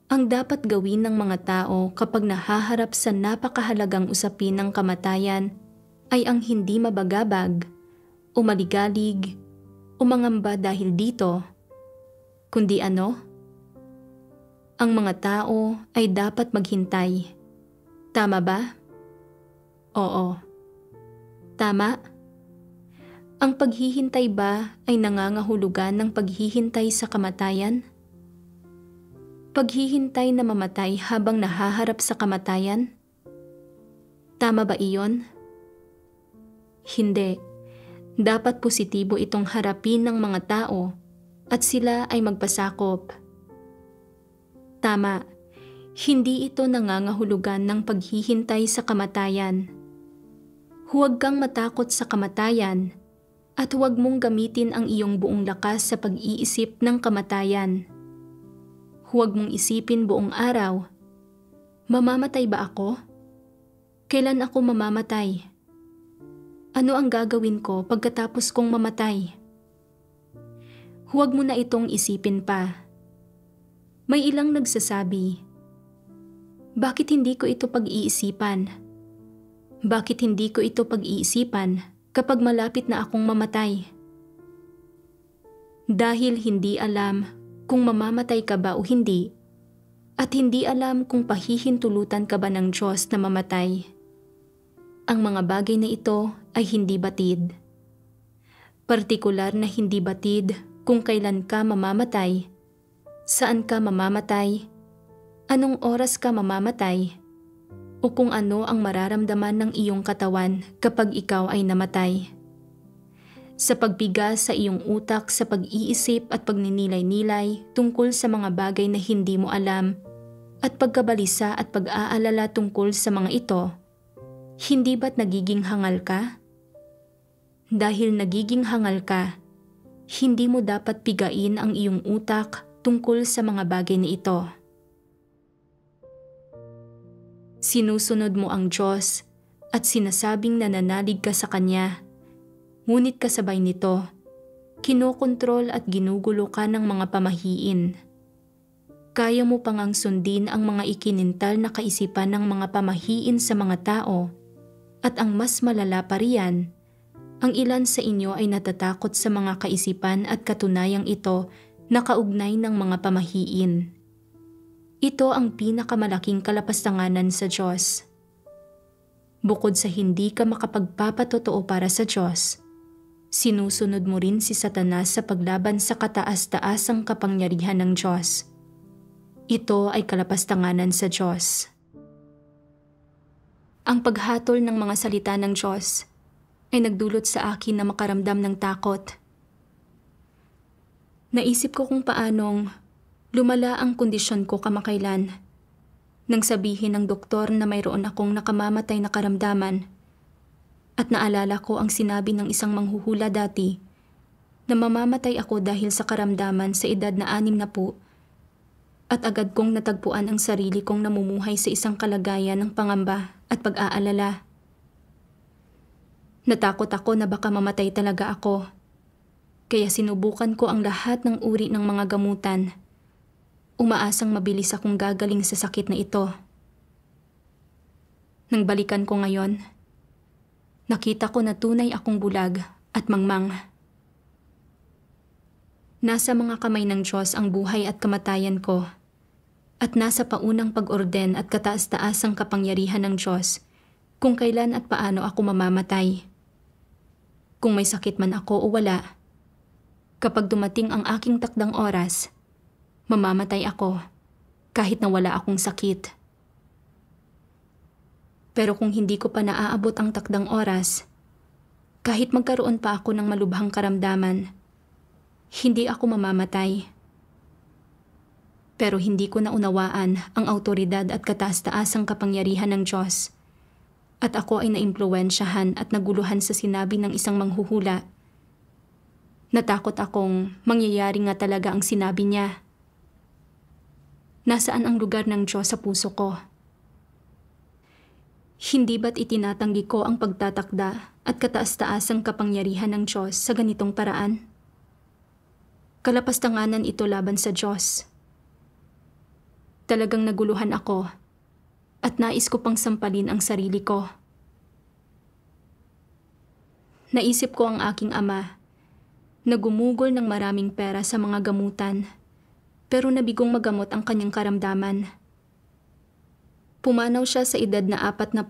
Ang dapat gawin ng mga tao kapag nahaharap sa napakahalagang usapin ng kamatayan ay ang hindi mabagabag o maligalig o mangamba dahil dito, kundi ano? Ang mga tao ay dapat maghintay. Tama ba? Oo. Tama? Ang paghihintay ba ay nangangahulugan ng paghihintay sa kamatayan? Paghihintay na mamatay habang nahaharap sa kamatayan? Tama ba iyon? Hindi. Dapat positibo itong harapin ng mga tao at sila ay magpasakop. Tama, hindi ito nangangahulugan ng paghihintay sa kamatayan. Huwag kang matakot sa kamatayan at huwag mong gamitin ang iyong buong lakas sa pag-iisip ng kamatayan. Huwag mong isipin buong araw, mamamatay ba ako? Kailan ako mamamatay? Ano ang gagawin ko pagkatapos kong mamatay? Huwag mo na itong isipin pa. May ilang nagsasabi, bakit hindi ko ito pag-iisipan? Bakit hindi ko ito pag-iisipan kapag malapit na akong mamatay? Dahil hindi alam kung mamamatay ka ba o hindi, at hindi alam kung pahihintulutan ka ba ng Diyos na mamatay. Ang mga bagay na ito ay hindi batid. Partikular na hindi batid kung kailan ka mamamatay, saan ka mamamatay, anong oras ka mamamatay, o kung ano ang mararamdaman ng iyong katawan kapag ikaw ay namatay. Sa pagbigas sa iyong utak sa pag-iisip at pagninilay-nilay tungkol sa mga bagay na hindi mo alam at pagkabalisa at pag-aalala tungkol sa mga ito, hindi ba't nagiging hangal ka? Dahil nagiging hangal ka, hindi mo dapat pigain ang iyong utak tungkol sa mga bagay na ito. Sinusunod mo ang Diyos at sinasabing nananalig ka sa Kanya. Ngunit kasabay nito, kinokontrol at ginugulo ka ng mga pamahiin. Kaya mo pangang sundin ang mga ikinintal na kaisipan ng mga pamahiin sa mga tao, at ang mas malala pa riyan, ang ilan sa inyo ay natatakot sa mga kaisipan at katunayang ito na kaugnay ng mga pamahiin. Ito ang pinakamalaking kalapastanganan sa Diyos. Bukod sa hindi ka makapagpapatotoo para sa Diyos, sinusunod mo rin si Satanas sa paglaban sa kataas-taasang kapangyarihan ng Diyos. Ito ay kalapastanganan sa Diyos. Ang paghatol ng mga salita ng Diyos ay nagdulot sa akin na makaramdam ng takot. Naisip ko kung paanong lumala ang kondisyon ko kamakailan nang sabihin ng doktor na mayroon akong nakamamatay na karamdaman, at naalala ko ang sinabi ng isang manghuhula dati na mamamatay ako dahil sa karamdaman sa edad na 60, at agad kong natagpuan ang sarili kong namumuhay sa isang kalagayan ng pangamba at pag-aalala. Natakot ako na baka mamatay talaga ako, kaya sinubukan ko ang lahat ng uri ng mga gamutan. Umaasang mabilis akong gagaling sa sakit na ito. Nang balikan ko ngayon, nakita ko na tunay akong bulag at mangmang. Nasa mga kamay ng Diyos ang buhay at kamatayan ko, at nasa paunang pag-orden at kataas-taasang kapangyarihan ng Diyos kung kailan at paano ako mamamatay. Kung may sakit man ako o wala, kapag dumating ang aking takdang oras, mamamatay ako kahit na wala akong sakit. Pero kung hindi ko pa naaabot ang takdang oras, kahit magkaroon pa ako ng malubhang karamdaman, hindi ako mamamatay. Pero hindi ko naunawaan ang awtoridad at kataas-taasang kapangyarihan ng Diyos, at ako ay naimpluwensyahan at naguluhan sa sinabi ng isang manghuhula. Natakot akong mangyayari nga talaga ang sinabi niya. Nasaan ang lugar ng Diyos sa puso ko? Hindi ba't itinatanggi ko ang pagtatakda at kataas-taasang kapangyarihan ng Diyos sa ganitong paraan? Kalapastanganan ito laban sa Diyos. Talagang naguluhan ako at nais ko pang sampalin ang sarili ko. Naisip ko ang aking ama na gumugol ng maraming pera sa mga gamutan, pero nabigong magamot ang kanyang karamdaman. Pumanaw siya sa edad na 40.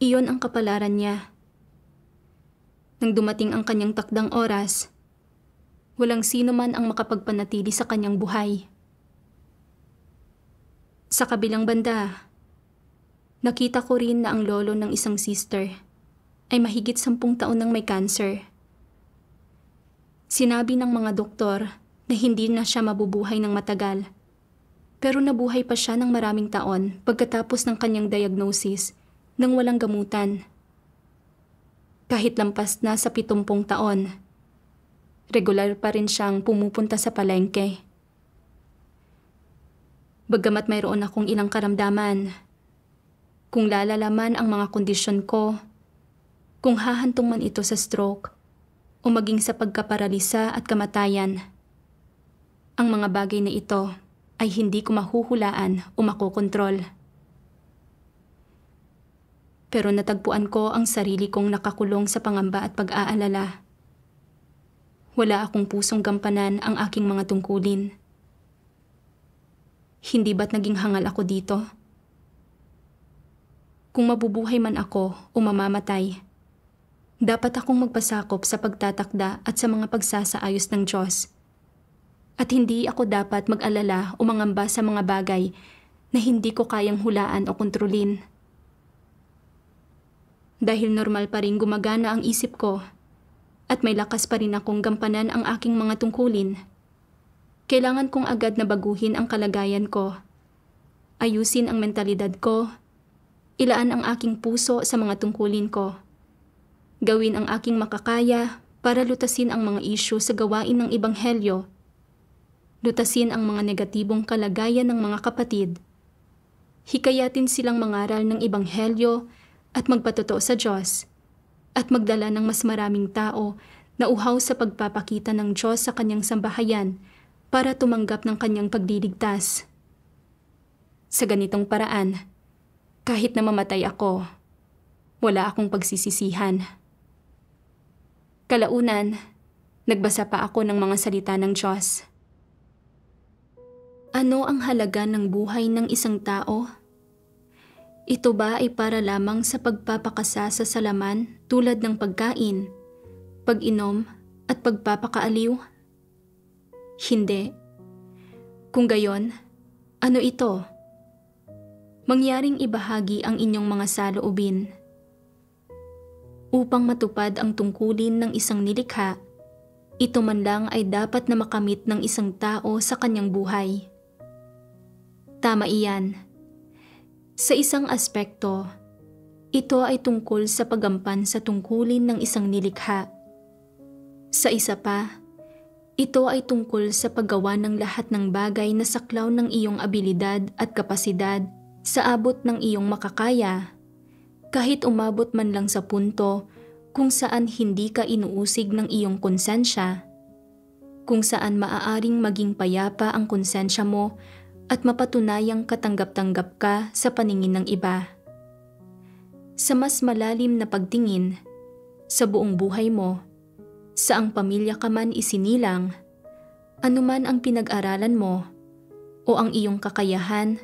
Iyon ang kapalaran niya. Nang dumating ang kanyang takdang oras, walang sino man ang makapagpanatili sa kanyang buhay. Sa kabilang banda, nakita ko rin na ang lolo ng isang sister ay mahigit 10 taon nang may cancer. Sinabi ng mga doktor na hindi na siya mabubuhay ng matagal, pero nabuhay pa siya ng maraming taon pagkatapos ng kanyang diagnosis nang walang gamutan. Kahit lampas na sa 70 taon, regular pa rin siyang pumupunta sa palengke. Bagamat mayroon akong ilang karamdaman, kung lalalaman ang mga kondisyon ko, kung hahantong man ito sa stroke o maging sa pagkaparalisa at kamatayan, ang mga bagay na ito ay hindi ko mahuhulaan o makokontrol. Pero natagpuan ko ang sarili kong nakakulong sa pangamba at pag-aalala. Wala akong pusong gampanan ang aking mga tungkulin. Hindi ba't naging hangal ako dito? Kung mabubuhay man ako o mamamatay, dapat akong magpasakop sa pagtatakda at sa mga pagsasaayos ng Diyos. At hindi ako dapat mag-alala o mangamba sa mga bagay na hindi ko kayang hulaan o kontrolin. Dahil normal pa rin gumagana ang isip ko at may lakas pa rin akong gampanan ang aking mga tungkulin, kailangan kong agad na baguhin ang kalagayan ko, ayusin ang mentalidad ko, ilaan ang aking puso sa mga tungkulin ko, gawin ang aking makakaya para lutasin ang mga isyu sa gawain ng Ebanghelyo, lutasin ang mga negatibong kalagayan ng mga kapatid, Hikayatin silang mangaral ng Ebanghelyo at magpatotoo sa Diyos at magdala ng mas maraming tao na uhaw sa pagpapakita ng Diyos sa kanyang sambahayan para tumanggap ng kanyang pagliligtas. Sa ganitong paraan, kahit na mamatay ako, wala akong pagsisisihan. Kalaunan, nagbasa pa ako ng mga salita ng Diyos. Ano ang halaga ng buhay ng isang tao? Ito ba ay para lamang sa pagpapakasa sa salaman tulad ng pagkain, pag-inom at pagpapakaaliw? Hindi. Kung gayon, ano ito? Mangyaring ibahagi ang inyong mga saloobin. Upang matupad ang tungkulin ng isang nilikha, ito man lang ay dapat na makamit ng isang tao sa kanyang buhay. Tama iyan. Sa isang aspekto, ito ay tungkol sa paggampan sa tungkulin ng isang nilikha. Sa isa pa, ito ay tungkol sa paggawa ng lahat ng bagay na saklaw ng iyong abilidad at kapasidad sa abot ng iyong makakaya, kahit umabot man lang sa punto kung saan hindi ka inuusig ng iyong konsensya, kung saan maaaring maging payapa ang konsensya mo at mapatunayang katanggap-tanggap ka sa paningin ng iba. Sa mas malalim na pagtingin, sa buong buhay mo, saang pamilya ka man isinilang, anuman ang pinag-aralan mo, o ang iyong kakayahan,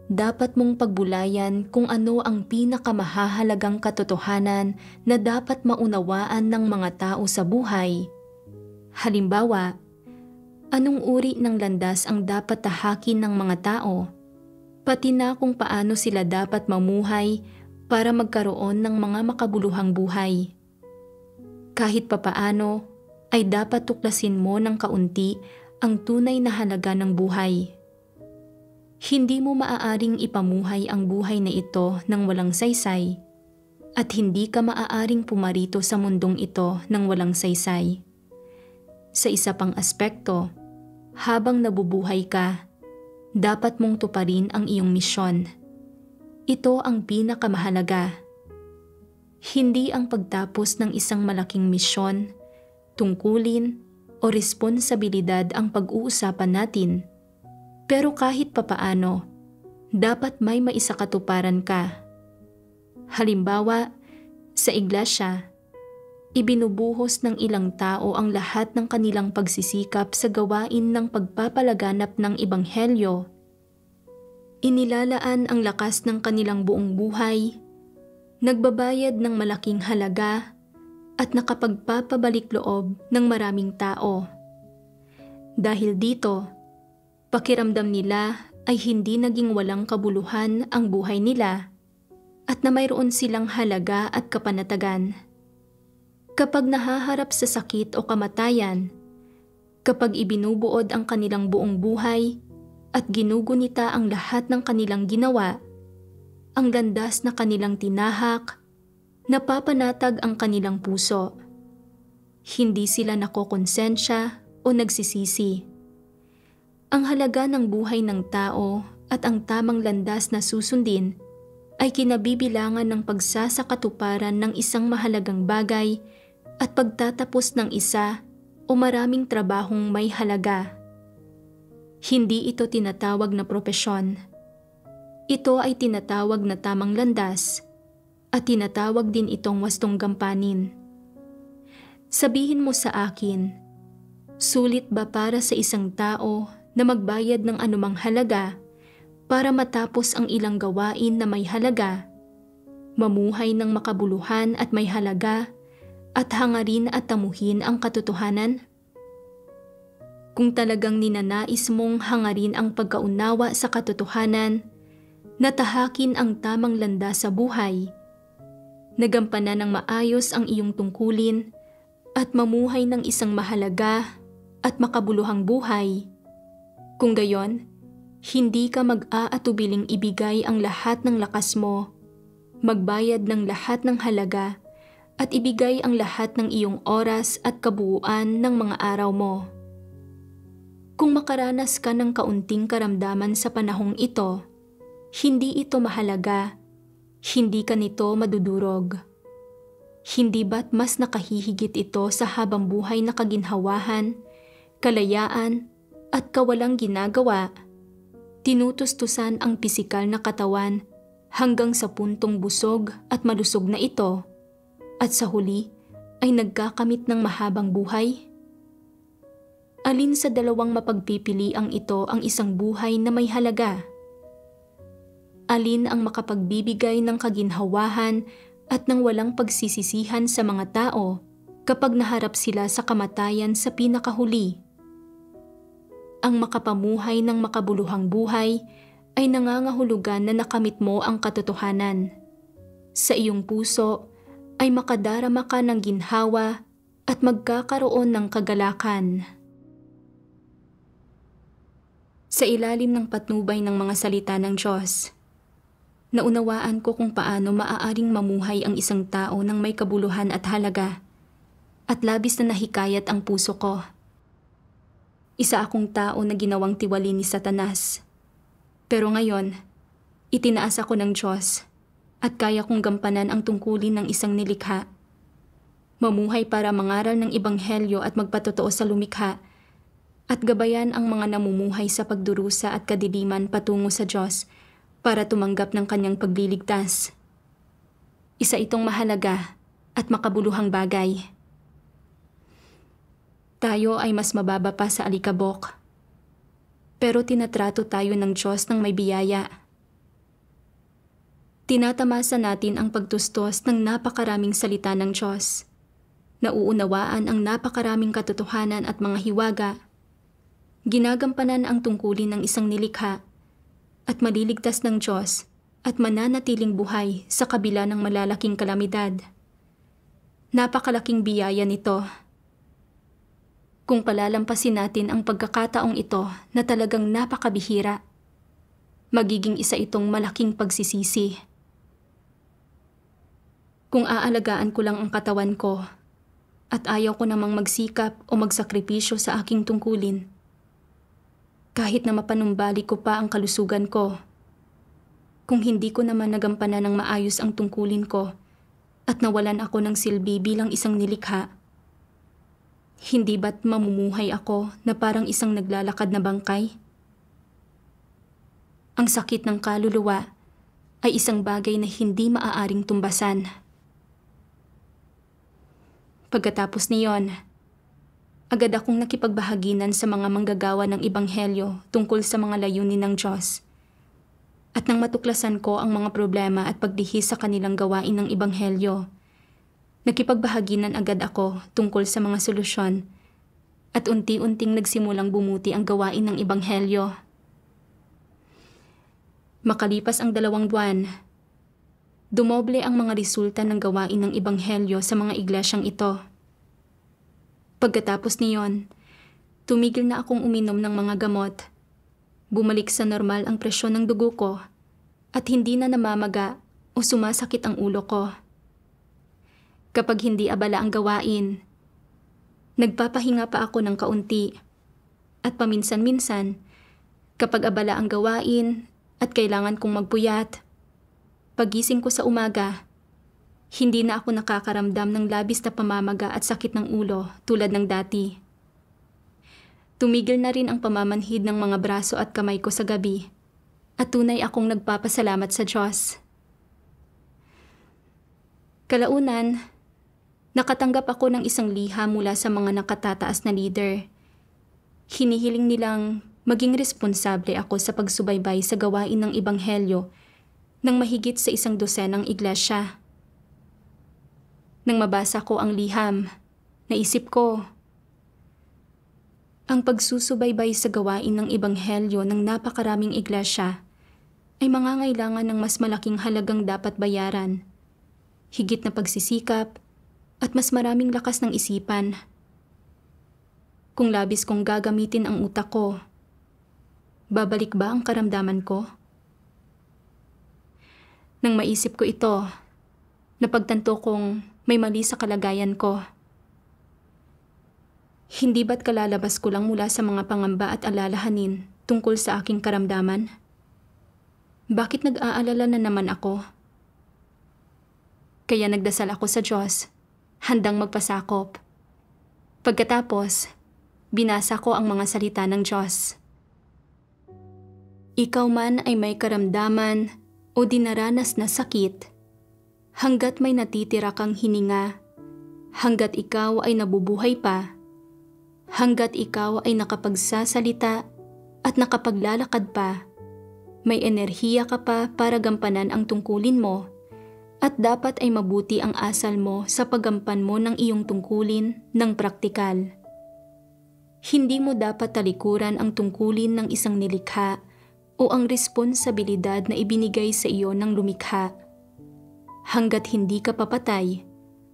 dapat mong pagbulayan kung ano ang pinakamahahalagang katotohanan na dapat maunawaan ng mga tao sa buhay. Halimbawa, anong uri ng landas ang dapat tahakin ng mga tao, pati na kung paano sila dapat mamuhay para magkaroon ng mga makabuluhang buhay. Kahit papaano, ay dapat tuklasin mo ng kaunti ang tunay na halaga ng buhay. Hindi mo maaaring ipamuhay ang buhay na ito ng walang saysay, at hindi ka maaaring pumarito sa mundong ito ng walang saysay. Sa isa pang aspekto, habang nabubuhay ka, dapat mong tuparin ang iyong misyon. Ito ang pinakamahalaga. Hindi ang pagtapos ng isang malaking misyon, tungkulin o responsibilidad ang pag-uusapan natin. Pero kahit papaano, dapat may maisakatuparan ka. Halimbawa, sa iglesia, ibinubuhos ng ilang tao ang lahat ng kanilang pagsisikap sa gawain ng pagpapalaganap ng Ebanghelyo. Inilalaan ang lakas ng kanilang buong buhay, nagbabayad ng malaking halaga, at nakapagpapabalik loob ng maraming tao. Dahil dito, pakiramdam nila ay hindi naging walang kabuluhan ang buhay nila at na mayroon silang halaga at kapanatagan. Kapag nahaharap sa sakit o kamatayan, kapag ibinubuod ang kanilang buong buhay at ginugunita ang lahat ng kanilang ginawa, ang landas na kanilang tinahak, napapanatag ang kanilang puso. Hindi sila nakokonsensya o nagsisisi. Ang halaga ng buhay ng tao at ang tamang landas na susundin ay kinabibilangan ng pagsasakatuparan ng isang mahalagang bagay at pagtatapos ng isa o maraming trabahong may halaga. Hindi ito tinatawag na propesyon. Ito ay tinatawag na tamang landas at tinatawag din itong wastong gampanin. Sabihin mo sa akin, sulit ba para sa isang tao na magbayad ng anumang halaga para matapos ang ilang gawain na may halaga, mamuhay ng makabuluhan at may halaga, at hangarin at tamuhin ang katotohanan? Kung talagang ninanais mong hangarin ang pagkaunawa sa katotohanan, natahakin ang tamang landas sa buhay, nagampanan ng maayos ang iyong tungkulin, at mamuhay ng isang mahalaga at makabuluhang buhay, kung gayon, hindi ka mag-aatubiling ibigay ang lahat ng lakas mo, magbayad ng lahat ng halaga, at ibigay ang lahat ng iyong oras at kabuuan ng mga araw mo. Kung makaranas ka ng kaunting karamdaman sa panahong ito, Hindi ito mahalaga. Hindi ka nito madudurog. Hindi ba't mas nakahihigit ito sa habang buhay na kaginhawahan, kalayaan, at kawalang ginagawa? Tinutustusan ang pisikal na katawan hanggang sa puntong busog at malusog na ito, at sa huli ay nagkakamit ng mahabang buhay? Alin sa dalawang mapagpipiliang ito ang isang buhay na may halaga? Alin ang makapagbibigay ng kaginhawahan at ng walang pagsisisihan sa mga tao kapag naharap sila sa kamatayan sa pinakahuli? Ang makapamuhay ng makabuluhang buhay ay nangangahulugan na nakamit mo ang katotohanan. Sa iyong puso ay makadarama ka ng ginhawa at magkakaroon ng kagalakan. Sa ilalim ng patnubay ng mga salita ng Diyos, naunawaan ko kung paano maaaring mamuhay ang isang tao ng may kabuluhan at halaga, at labis na nahikayat ang puso ko. Isa akong tao na ginawang tiwali ni Satanas. Pero ngayon, itinaas ako ng Diyos at kaya kong gampanan ang tungkulin ng isang nilikha. Mamuhay para mangaral ng Ebanghelyo at magpatotoo sa lumikha, at gabayan ang mga namumuhay sa pagdurusa at kadiliman patungo sa Diyos para tumanggap ng kanyang pagliligtas. Isa itong mahalaga at makabuluhang bagay. Tayo ay mas mababa pa sa alikabok, pero tinatrato tayo ng Diyos ng may biyaya. Tinatamasa natin ang pagtustos ng napakaraming salita ng Diyos. Nauunawaan ang napakaraming katotohanan at mga hiwaga. Ginagampanan ang tungkulin ng isang nilikha at maliligtas ng Diyos at mananatiling buhay sa kabila ng malalaking kalamidad. Napakalaking biyaya nito. Kung palalampasin natin ang pagkakataong ito na talagang napakabihira, magiging isa itong malaking pagsisisi. Kung aalagaan ko lang ang katawan ko at ayaw ko namang magsikap o magsakripisyo sa aking tungkulin, kahit na mapanumbalik ko pa ang kalusugan ko, kung hindi ko naman nagampanan ng maayos ang tungkulin ko at nawalan ako ng silbi bilang isang nilikha, hindi ba't mamumuhay ako na parang isang naglalakad na bangkay? Ang sakit ng kaluluwa ay isang bagay na hindi maaaring tumbasan. Pagkatapos niyon, agad akong nakipagbahaginan sa mga manggagawa ng Ebanghelyo tungkol sa mga layunin ng Diyos. At nang matuklasan ko ang mga problema at pagdihis sa kanilang gawain ng Ebanghelyo, nakipagbahaginan agad ako tungkol sa mga solusyon at unti-unting nagsimulang bumuti ang gawain ng Ebanghelyo. Makalipas ang 2 buwan, dumoble ang mga resulta ng gawain ng Ebanghelyo sa mga iglesyang ito. Pagkatapos niyon, tumigil na akong uminom ng mga gamot. Bumalik sa normal ang presyon ng dugo ko at hindi na namamaga o sumasakit ang ulo ko. Kapag hindi abala ang gawain, nagpapahinga pa ako ng kaunti. At paminsan-minsan, kapag abala ang gawain at kailangan kong magpuyat, pagising ko sa umaga, hindi na ako nakakaramdam ng labis na pamamaga at sakit ng ulo tulad ng dati. Tumigil na rin ang pamamanhid ng mga braso at kamay ko sa gabi at tunay akong nagpapasalamat sa Diyos. Kalaunan, nakatanggap ako ng isang liha mula sa mga nakatataas na leader. Hinihiling nilang maging responsable ako sa pagsubaybay sa gawain ng Ebanghelyo ng mahigit sa 100 iglesia. Nang mabasa ko ang liham, naisip ko, ang pagsusubaybay sa gawain ng Ebanghelyo ng napakaraming iglesia ay mangangailangan ng mas malaking halagang dapat bayaran, higit na pagsisikap, at mas maraming lakas ng isipan. Kung labis kong gagamitin ang utak ko, babalik ba ang karamdaman ko? Nang maisip ko ito, napagtanto kong may mali sa kalagayan ko. Hindi ba't kalalabas ko lang mula sa mga pangamba at alalahanin tungkol sa aking karamdaman? Bakit nag-aalala na naman ako? Kaya nagdasal ako sa Diyos, handang magpasakop. Pagkatapos, binasa ko ang mga salita ng Diyos. Ikaw man ay may karamdaman o dinaranas na sakit, hanggat may natitira kang hininga, hanggat ikaw ay nabubuhay pa, hanggat ikaw ay nakapagsasalita at nakapaglalakad pa, may enerhiya ka pa para gampanan ang tungkulin mo, at dapat ay mabuti ang asal mo sa paggampan mo ng iyong tungkulin ng praktikal. Hindi mo dapat talikuran ang tungkulin ng isang nilikha o ang responsibilidad na ibinigay sa iyo ng lumikha. Hanggat hindi ka papatay,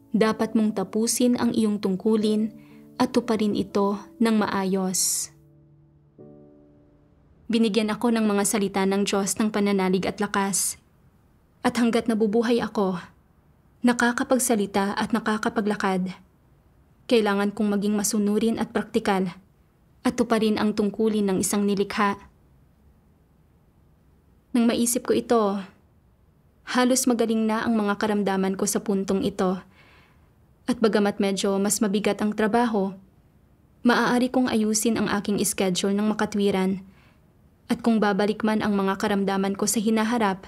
dapat mong tapusin ang iyong tungkulin at tuparin ito ng maayos. Binigyan ako ng mga salita ng Diyos ng pananalig at lakas. At hanggat nabubuhay ako, nakakapagsalita at nakakapaglakad, kailangan kong maging masunurin at praktikal at tuparin ang tungkulin ng isang nilikha. Nang maisip ko ito, halos magaling na ang mga karamdaman ko sa puntong ito. At bagamat medyo mas mabigat ang trabaho, maaari kong ayusin ang aking schedule ng makatwiran. At kung babalik man ang mga karamdaman ko sa hinaharap,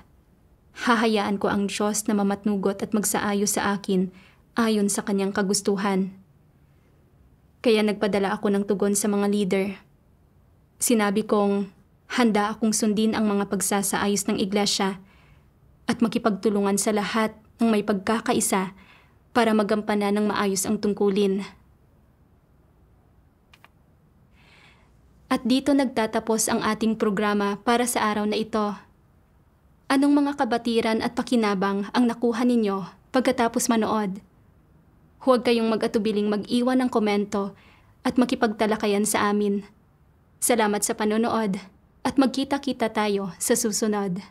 hahayaan ko ang Diyos na mamatnugot at magsaayos sa akin ayon sa kanyang kagustuhan. Kaya nagpadala ako ng tugon sa mga leader. Sinabi kong handa akong sundin ang mga pagsasaayos ng iglesia at makipagtulungan sa lahat ng may pagkakaisa para magampanan ng maayos ang tungkulin. At dito nagtatapos ang ating programa para sa araw na ito. Anong mga kabatiran at pakinabang ang nakuha ninyo pagkatapos manood? Huwag kayong mag-atubiling mag-iwan ng komento at makipagtalakayan sa amin. Salamat sa panonood at magkita-kita tayo sa susunod.